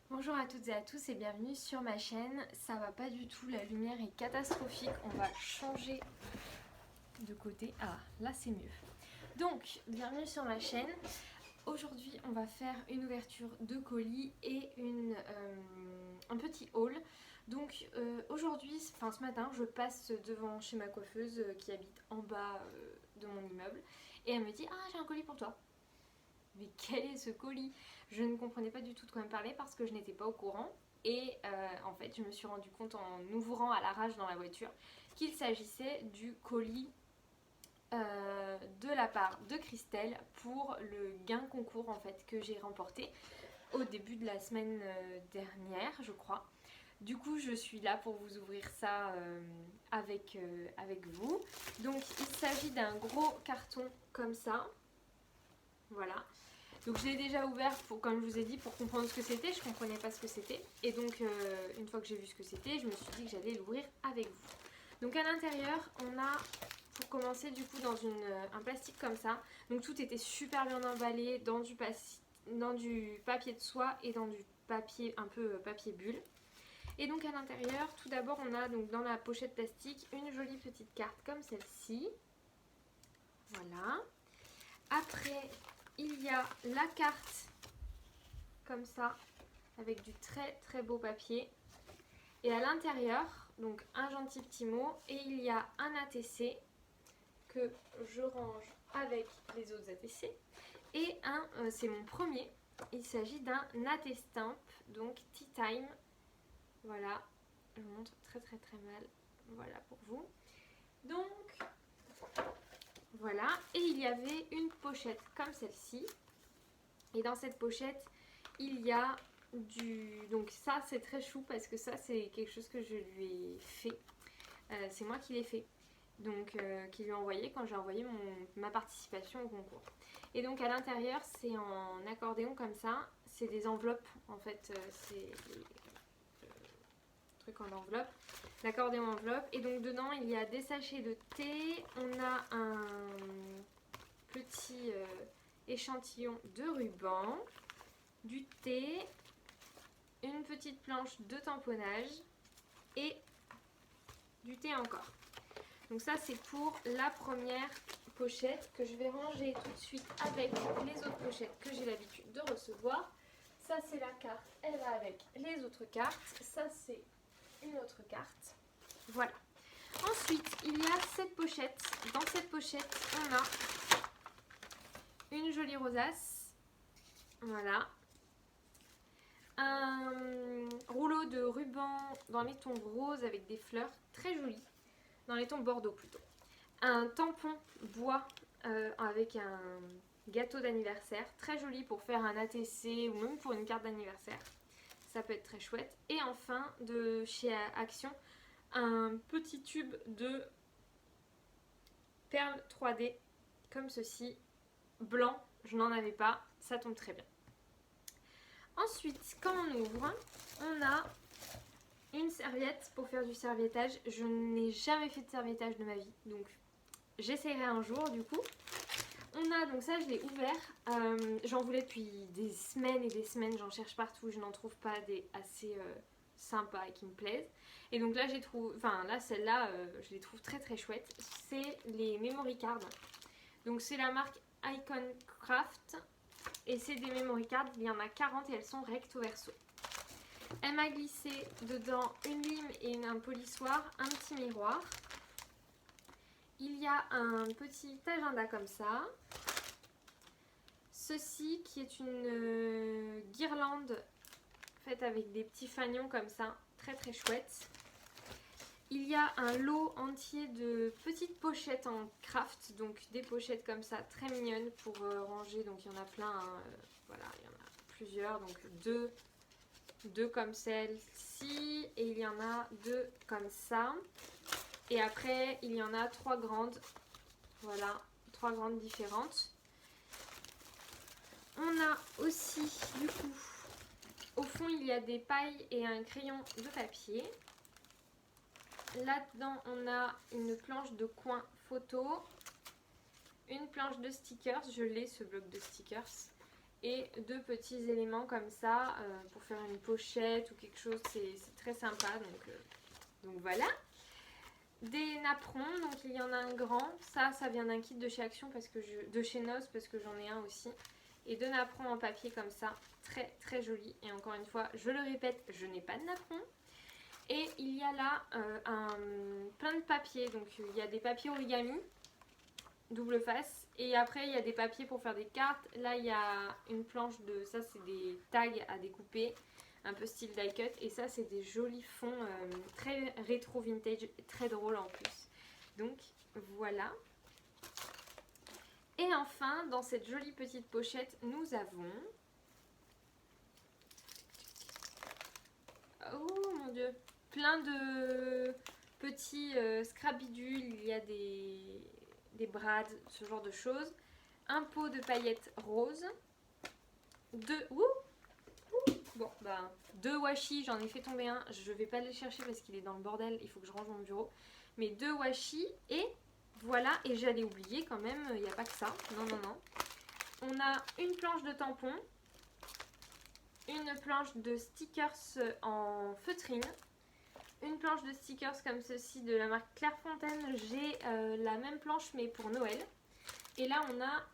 Bonjour à toutes et à tous et bienvenue sur ma chaîne. Ça va pas du tout, la lumière est catastrophique. On va changer de côté. Ah, là c'est mieux. Donc, bienvenue sur ma chaîne. Aujourd'hui, on va faire une ouverture de colis et un petit haul. Donc aujourd'hui, enfin ce matin, je passe devant chez ma coiffeuse qui habite en bas de mon immeuble et elle me dit: Ah, j'ai un colis pour toi. Mais quel est ce colis? Je ne comprenais pas du tout de quoi elle me parlait parce que je n'étais pas au courant. Et en fait, je me suis rendu compte en ouvrant à l'arrache dans la voiture qu'il s'agissait du colis de la part de Christelle pour le gain concours en fait que j'ai remporté au début de la semaine dernière, je crois. Du coup, je suis là pour vous ouvrir ça avec vous. Donc, il s'agit d'un gros carton comme ça. Voilà. Donc je l'ai déjà ouvert, pour, comme je vous ai dit, pour comprendre ce que c'était. Je ne comprenais pas ce que c'était. Et donc une fois que j'ai vu ce que c'était, je me suis dit que j'allais l'ouvrir avec vous. Donc à l'intérieur, on a, pour commencer, du coup dans un plastique comme ça. Donc tout était super bien emballé dans du papier de soie et dans du papier un peu papier bulle. Et donc à l'intérieur, tout d'abord, on a donc dans la pochette plastique une jolie petite carte comme celle-ci. Voilà. Après, il y a la carte comme ça avec du très très beau papier et à l'intérieur donc un gentil petit mot et il y a un ATC que je range avec les autres ATC et c'est mon premier, il s'agit d'un AT-Stamp donc Tea Time. Voilà, je vous montre très très très mal, voilà pour vous. Donc voilà, et il y avait une pochette comme celle-ci. Et dans cette pochette, il y a donc ça, c'est très chou parce que ça, c'est quelque chose que je lui ai fait. C'est moi qui l'ai fait. Donc, qui lui ai envoyé quand j'ai envoyé ma participation au concours. Et donc, à l'intérieur, c'est en accordéon comme ça. C'est des enveloppes, en fait. C'est des trucs en enveloppe. L'accordéon enveloppe. Et donc, dedans, il y a des sachets de thé. On a un petit échantillon de ruban, du thé, une petite planche de tamponnage et du thé encore. Donc ça c'est pour la première pochette que je vais ranger tout de suite avec les autres pochettes que j'ai l'habitude de recevoir. Ça c'est la carte, elle va avec les autres cartes. Ça c'est une autre carte. Voilà. Ensuite il y a cette pochette. Dans cette pochette on a une jolie rosace. Voilà. Un rouleau de ruban dans les tons roses avec des fleurs très jolies, dans les tons bordeaux plutôt. Un tampon bois avec un gâteau d'anniversaire, très joli pour faire un ATC ou même pour une carte d'anniversaire. Ça peut être très chouette. Et enfin, de chez Action, un petit tube de perles 3D comme ceci, blanc, je n'en avais pas, ça tombe très bien. Ensuite, quand on ouvre, on a une serviette pour faire du serviettage. Je n'ai jamais fait de serviettage de ma vie, donc j'essaierai un jour du coup. On a, donc ça je l'ai ouvert, j'en voulais depuis des semaines et des semaines, j'en cherche partout, je n'en trouve pas des assez sympas et qui me plaisent. Et donc là j'ai trouvé, enfin là celle-là je les trouve très très chouettes, c'est les memory cards. Donc c'est la marque Icon Craft. Et c'est des memory cards, il y en a 40 et elles sont recto verso. Elle m'a glissé dedans une lime et un polissoir, un petit miroir. Il y a un petit agenda comme ça. Ceci qui est une guirlande faite avec des petits fanions comme ça, très très chouette. Il y a un lot entier de petites pochettes en craft, donc des pochettes comme ça très mignonnes pour ranger, donc il y en a plein, hein, voilà, il y en a plusieurs, donc deux comme celle-ci et il y en a deux comme ça. Et après il y en a trois grandes, voilà, trois grandes différentes. On a aussi du coup, au fond il y a des pailles et un crayon de papier. Là-dedans, on a une planche de coin photo, une planche de stickers, je l'ai ce bloc de stickers, et 2 petits éléments comme ça pour faire une pochette ou quelque chose, c'est très sympa, donc voilà. Des napperons, donc il y en a un grand, ça vient d'un kit de chez Action, de chez Noz, parce que j'en ai un aussi. Et 2 napperons en papier comme ça, très très jolis. Et encore une fois, je le répète, je n'ai pas de napperons. Et il y a là plein de papiers, donc il y a des papiers origami, double face. Et après il y a des papiers pour faire des cartes. Là il y a une planche de, ça c'est des tags à découper, un peu style die cut. Et ça c'est des jolis fonds très rétro vintage, très drôles en plus. Donc voilà. Et enfin dans cette jolie petite pochette nous avons... Oh mon dieu, plein de petits scrabidules, il y a des brades, ce genre de choses. Un pot de paillettes roses. Bon, ben, 2 washi, j'en ai fait tomber un. Je vais pas le chercher parce qu'il est dans le bordel, il faut que je range mon bureau. Mais 2 washi et voilà, et j'allais oublier quand même, il n'y a pas que ça. Non, non, non. On a une planche de tampons. Une planche de stickers en feutrine, une planche de stickers comme ceci de la marque Clairefontaine. J'ai la même planche mais pour Noël. Et là on a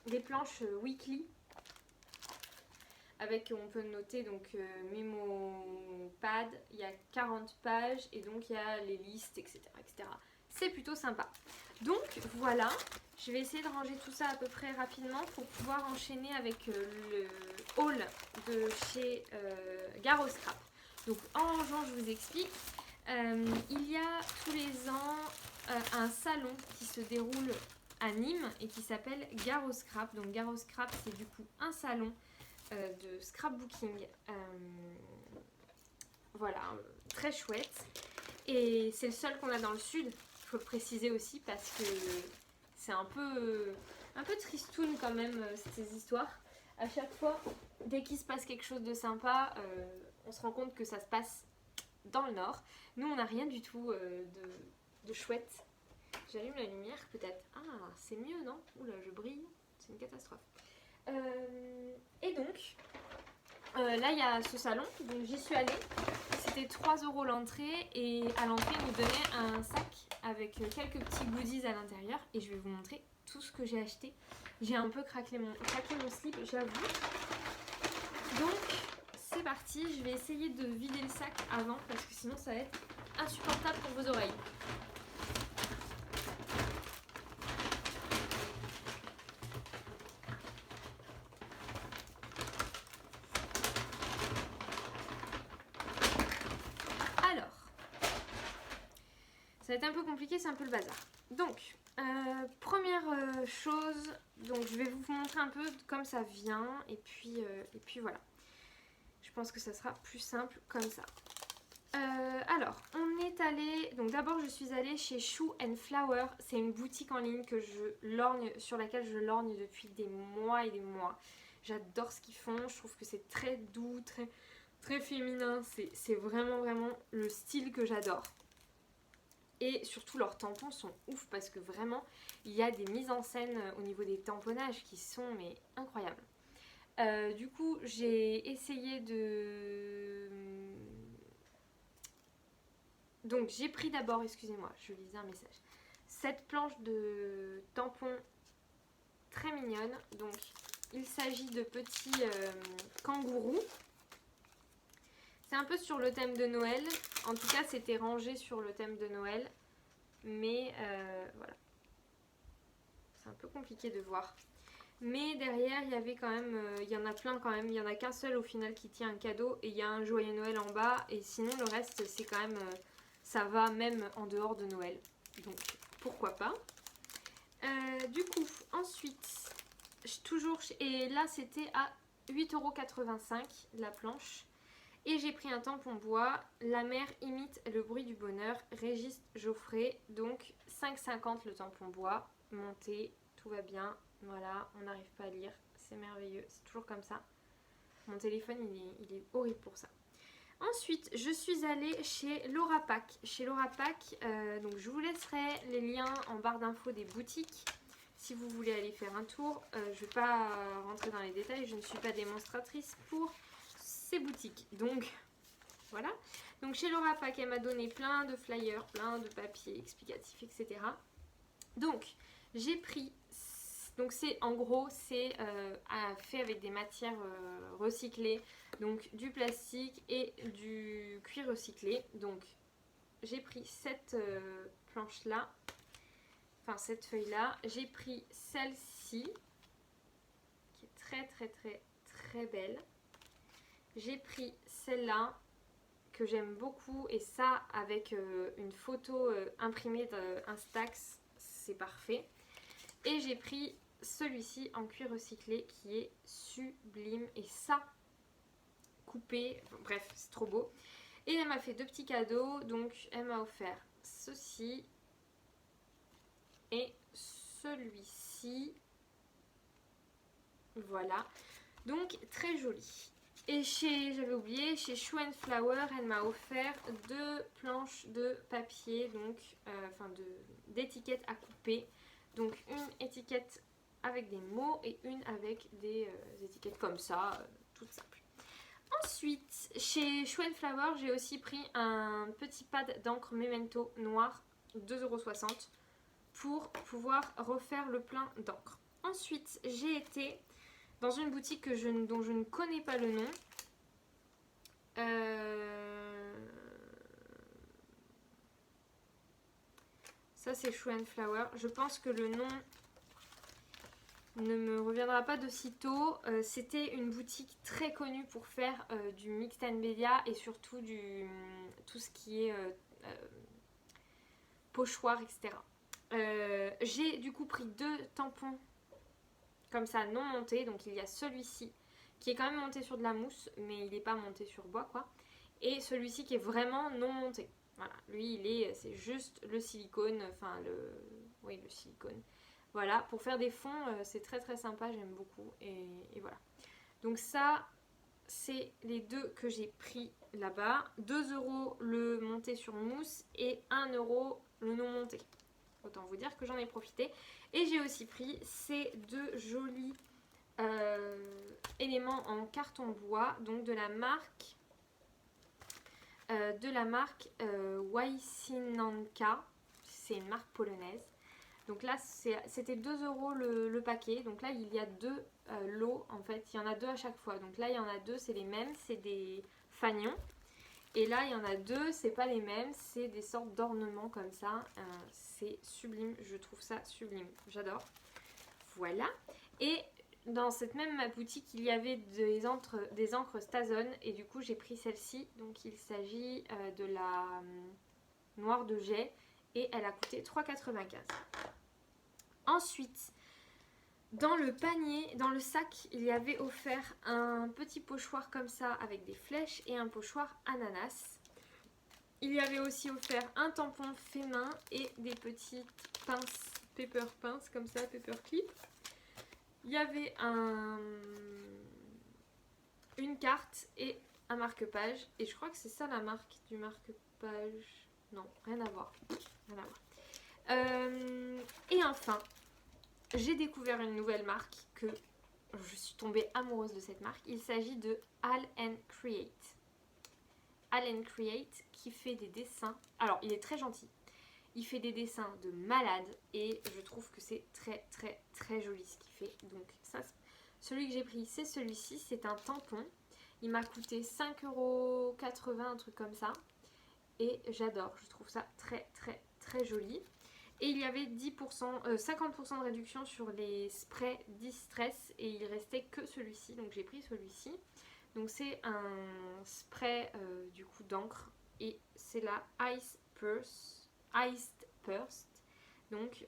des planches weekly avec, on peut noter donc mémo pad, il y a 40 pages et donc il y a les listes, etc. etc. C'est plutôt sympa. Donc voilà, je vais essayer de ranger tout ça à peu près rapidement pour pouvoir enchaîner avec le haul de chez Garo Scrap. Donc en rangeant, je vous explique. Il y a tous les ans un salon qui se déroule à Nîmes et qui s'appelle Garo Scrap. Donc Garo Scrap, c'est du coup un salon de scrapbooking. Voilà, très chouette. Et c'est le seul qu'on a dans le sud, il faut le préciser aussi parce que c'est un peu tristoun quand même ces histoires. À chaque fois, dès qu'il se passe quelque chose de sympa, on se rend compte que ça se passe dans le nord. Nous, on n'a rien du tout de chouette. J'allume la lumière peut-être. Ah, c'est mieux, non? Oula, je brille. C'est une catastrophe. Et donc, là, il y a ce salon. Donc, j'y suis allée. C'était 3 € l'entrée. Et à l'entrée, ils nous donnaient un sac avec quelques petits goodies à l'intérieur. Et je vais vous montrer tout ce que j'ai acheté. J'ai un peu craqué mon slip, j'avoue. Donc, c'est parti. Je vais essayer de vider le sac avant parce que sinon, ça va être insupportable pour vos oreilles. Alors, ça va être un peu compliqué, c'est un peu le bazar. Donc, première chose, donc je vais vous montrer un peu comme ça vient et puis voilà. Je pense que ça sera plus simple comme ça. Alors, on est allé, donc d'abord je suis allée chez Shoe and Flower. C'est une boutique en ligne sur laquelle je lorgne depuis des mois et des mois. J'adore ce qu'ils font, je trouve que c'est très doux, très, très féminin. C'est vraiment le style que j'adore. Et surtout leurs tampons sont ouf parce que vraiment il y a des mises en scène au niveau des tamponnages qui sont mais incroyables. Du coup j'ai essayé de... Donc j'ai pris d'abord, excusez-moi, je lisais un message. Cette planche de tampons très mignonne. Donc il s'agit de petits kangourous. C'est un peu sur le thème de Noël. En tout cas, c'était rangé sur le thème de Noël. Mais voilà. C'est un peu compliqué de voir. Mais derrière, il y avait quand même... il y en a plein quand même. Il n'y en a qu'un seul au final qui tient un cadeau. Et il y a un joyeux Noël en bas. Et sinon, le reste, c'est quand même... ça va même en dehors de Noël. Donc, pourquoi pas. Du coup, ensuite... Et là, c'était à 8,85 € la planche. Et j'ai pris un tampon bois, la mer imite le bruit du bonheur, Régis Geoffrey, donc 5,50 € le tampon bois, monté, tout va bien, voilà, on n'arrive pas à lire, c'est merveilleux, c'est toujours comme ça. Mon téléphone il est horrible pour ça. Ensuite, je suis allée chez Laura Pack. Chez Laura Pack, donc je vous laisserai les liens en barre d'infos des boutiques. si vous voulez aller faire un tour. Je ne vais pas rentrer dans les détails, je ne suis pas démonstratrice pour ces boutiques. Donc voilà. Donc chez Laura Pack, elle m'a donné plein de flyers, plein de papiers explicatifs, etc. Donc j'ai pris, donc c'est en gros c'est fait avec des matières recyclées, donc du plastique et du cuir recyclé. Donc j'ai pris cette planche là, enfin cette feuille là, j'ai pris celle-ci qui est très très très très belle, j'ai pris celle-là que j'aime beaucoup, et ça avec une photo imprimée d'Instax, c'est parfait. Et j'ai pris celui-ci en cuir recyclé qui est sublime, et ça coupé, bref c'est trop beau. Et elle m'a fait 2 petits cadeaux, donc elle m'a offert ceci et celui-ci, voilà, donc très joli. Et j'avais oublié, chez Shoe & Flower, elle m'a offert 2 planches de papier, donc d'étiquettes à couper. Donc une étiquette avec des mots et une avec des étiquettes comme ça, toutes simples. Ensuite, chez Shoe & Flower, j'ai aussi pris un petit pad d'encre Memento noir, 2,60 € pour pouvoir refaire le plein d'encre. Ensuite, j'ai été dans une boutique dont je ne connais pas le nom. Ça c'est Shoe & Flower. Je pense que le nom ne me reviendra pas de sitôt. C'était une boutique très connue pour faire du mixed media et surtout tout ce qui est pochoir, etc. J'ai du coup pris 2 tampons comme ça non monté, donc il y a celui-ci qui est quand même monté sur de la mousse, mais il n'est pas monté sur bois quoi, et celui-ci qui est vraiment non monté. Voilà, lui c'est juste le silicone, le silicone. Voilà, pour faire des fonds, c'est très très sympa, j'aime beaucoup, et voilà. Donc ça, c'est les 2 que j'ai pris là-bas. 2 € le monté sur mousse et 1 € le non monté. Autant vous dire que j'en ai profité. Et j'ai aussi pris ces 2 jolis éléments en carton bois, donc de la marque Wysinanka, c'est une marque polonaise. Donc là c'était 2 € le paquet, donc là il y a 2 lots en fait, il y en a 2 à chaque fois. Donc là il y en a 2, c'est les mêmes, c'est des fanions. Et là il y en a 2, c'est pas les mêmes, c'est des sortes d'ornements comme ça. C'est sublime, je trouve ça sublime, j'adore. Voilà. Et dans cette même boutique, il y avait des encres Stazone, et du coup j'ai pris celle-ci. Donc il s'agit de la noire de jet, et elle a coûté 3,95 €. Ensuite, dans le panier, dans le sac, il y avait offert un petit pochoir comme ça avec des flèches et un pochoir ananas. Il y avait aussi offert un tampon fait main et des petites pinces, paper pince comme ça, paper clip. Il y avait une carte et un marque-page. Et je crois que c'est ça la marque du marque-page. Non, rien à voir. Rien à voir. Et enfin, j'ai découvert une nouvelle marque que je suis tombée amoureuse de cette marque. Il s'agit de All & Create. All & Create qui fait des dessins. Alors, il est très gentil. Il fait des dessins de malade et je trouve que c'est très très très joli ce qu'il fait. Donc ça, celui que j'ai pris, c'est celui-ci. C'est un tampon. Il m'a coûté 5,80 €, un truc comme ça. Et j'adore. Je trouve ça très très très joli. Et il y avait 50% de réduction sur les sprays Distress et il restait que celui-ci. Donc j'ai pris celui-ci. Donc c'est un spray du coup d'encre et c'est la Iced Burst. Donc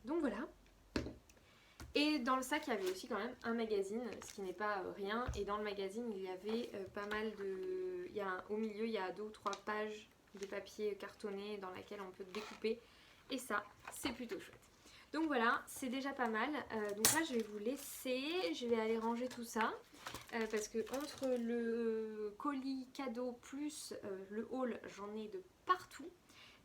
voilà. Et dans le sac il y avait aussi quand même un magazine, ce qui n'est pas rien. Et dans le magazine il y avait pas mal de... au milieu il y a 2 ou 3 pages de papier cartonné dans laquelle on peut découper. Et ça c'est plutôt chouette. Donc voilà, c'est déjà pas mal. Donc là je vais vous laisser, je vais aller ranger tout ça. Parce que entre le colis cadeau plus le haul, j'en ai de partout.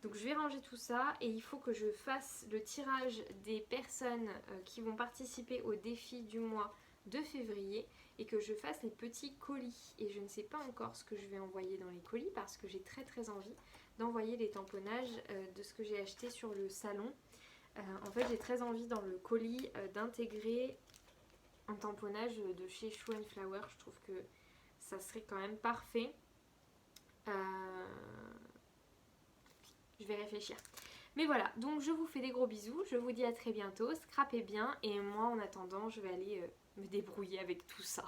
Donc je vais ranger tout ça et il faut que je fasse le tirage des personnes qui vont participer au défi du mois de février et que je fasse les petits colis. Et je ne sais pas encore ce que je vais envoyer dans les colis parce que j'ai très envie d'envoyer les tamponnages de ce que j'ai acheté sur le salon. En fait j'ai très envie dans le colis d'intégrer un tamponnage de chez Shoe & Flower. Je trouve que ça serait quand même parfait. Je vais réfléchir. Mais voilà, donc je vous fais des gros bisous, je vous dis à très bientôt, scrapez bien et moi en attendant je vais aller me débrouiller avec tout ça.